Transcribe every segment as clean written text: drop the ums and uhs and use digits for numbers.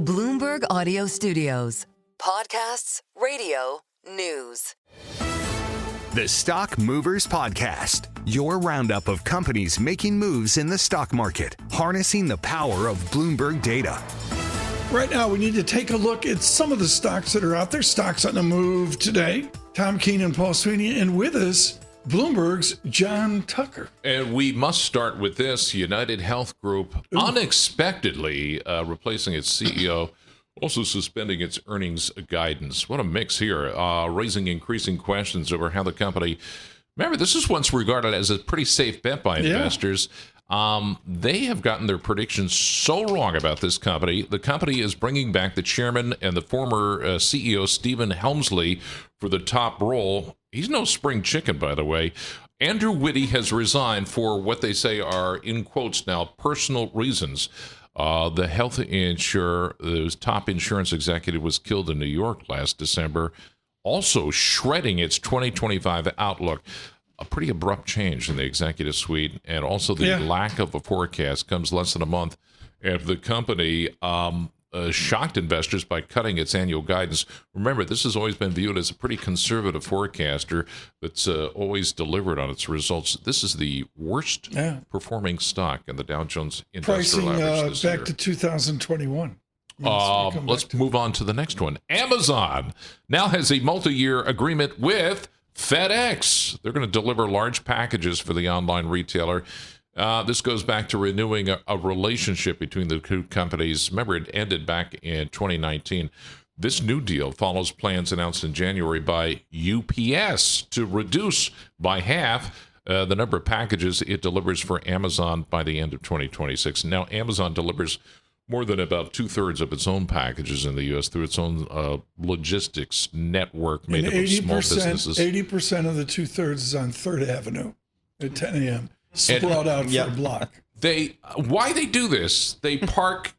Bloomberg Audio Studios. Podcasts, radio, news. The Stock Movers Podcast, your roundup of companies making moves in the stock market, harnessing the power of Bloomberg data. Right now, we need to take a look at some of the stocks that are out there. Stocks on the move today. Tom Keene and Paul Sweeney, and with us, Bloomberg's John Tucker. And we must start with this. UnitedHealth Group unexpectedly replacing its CEO, also suspending its earnings guidance. What a mix here, raising increasing questions over how the company, remember, this is once regarded as a pretty safe bet by investors. They have gotten their predictions so wrong about this company. The company is bringing back the chairman and the former CEO, Stephen Hemsley, for the top role. He's no spring chicken, by the way. Andrew Witty has resigned for what they say are, in quotes now, personal reasons. The health insurer, the top insurance executive, was killed in New York last December, also shredding its 2025 outlook. A pretty abrupt change in the executive suite, and also the lack of a forecast comes less than a month after the company shocked investors by cutting its annual guidance. Remember, this has always been viewed as a pretty conservative forecaster that's always delivered on its results. This is the worst performing stock in the Dow Jones Industrial Average this year. Back to 2021. Let's move on to the next one. Amazon now has a multi-year agreement with FedEx. They're going to deliver large packages for the online retailer. This goes back to renewing a relationship between the two companies. Remember, it ended back in 2019. This new deal follows plans announced in January by UPS to reduce by half the number of packages it delivers for Amazon by the end of 2026. Now, Amazon delivers more than about two-thirds of its own packages in the U.S. through its own logistics network made up of small businesses. 80% of the two-thirds is on 3rd Avenue at 10 a.m. Spread out for a block. Why they do this? They park,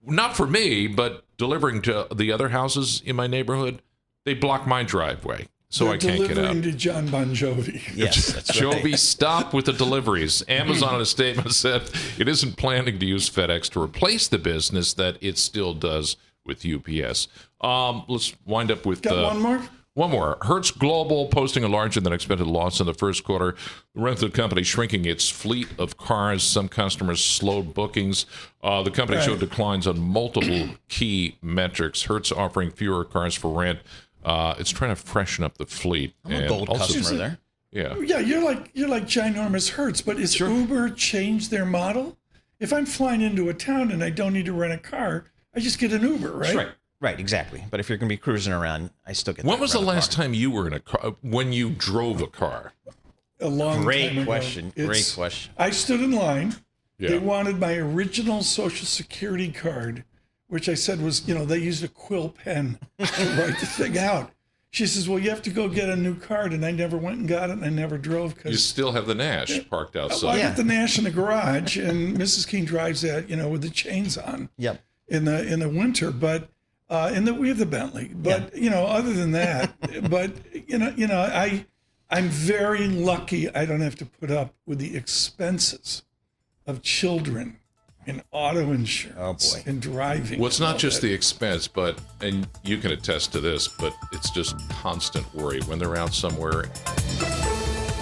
not for me, but delivering to the other houses in my neighborhood. They block my driveway, so I can't get out. Delivering to John Bon Jovi. Yes, that's right. Jovi, stop with the deliveries. Amazon in a statement said it isn't planning to use FedEx to replace the business that it still does with UPS. Let's wind up with... Got one more? One more. Hertz Global posting a larger than expected loss in the first quarter. The rental company shrinking its fleet of cars. Some customers slowed bookings. The company showed declines on multiple key metrics. Hertz offering fewer cars for rent. It's trying to freshen up the fleet. I'm a gold customer there. Yeah. Yeah, you're like ginormous Hertz, but is Uber changed their model? If I'm flying into a town and I don't need to rent a car, I just get an Uber, right? Right, exactly. But if you're going to be cruising around, I still get. When was the last time you were in a car? When you drove a car? A long time ago. Great question. I stood in line. Yeah. They wanted my original Social Security card, which I said was, they used a quill pen to write the thing out. She says, well, you have to go get a new card. And I never went and got it, and I never drove. You still have the Nash parked outside. Well, I got the Nash in the garage, and Mrs. Keene drives that, with the chains on. Yep. In the winter, but we have the Bentley. But other than that, but I'm very lucky. I don't have to put up with the expenses of children and auto insurance and driving. Well, it's not just the expense, and you can attest to this, but it's just constant worry when they're out somewhere.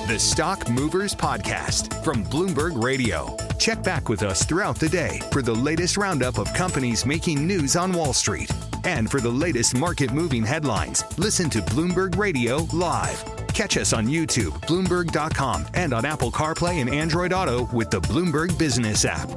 The Stock Movers Podcast from Bloomberg Radio. Check back with us throughout the day for the latest roundup of companies making news on Wall Street. And for the latest market-moving headlines, listen to Bloomberg Radio live. Catch us on YouTube, Bloomberg.com, and on Apple CarPlay and Android Auto with the Bloomberg Business app.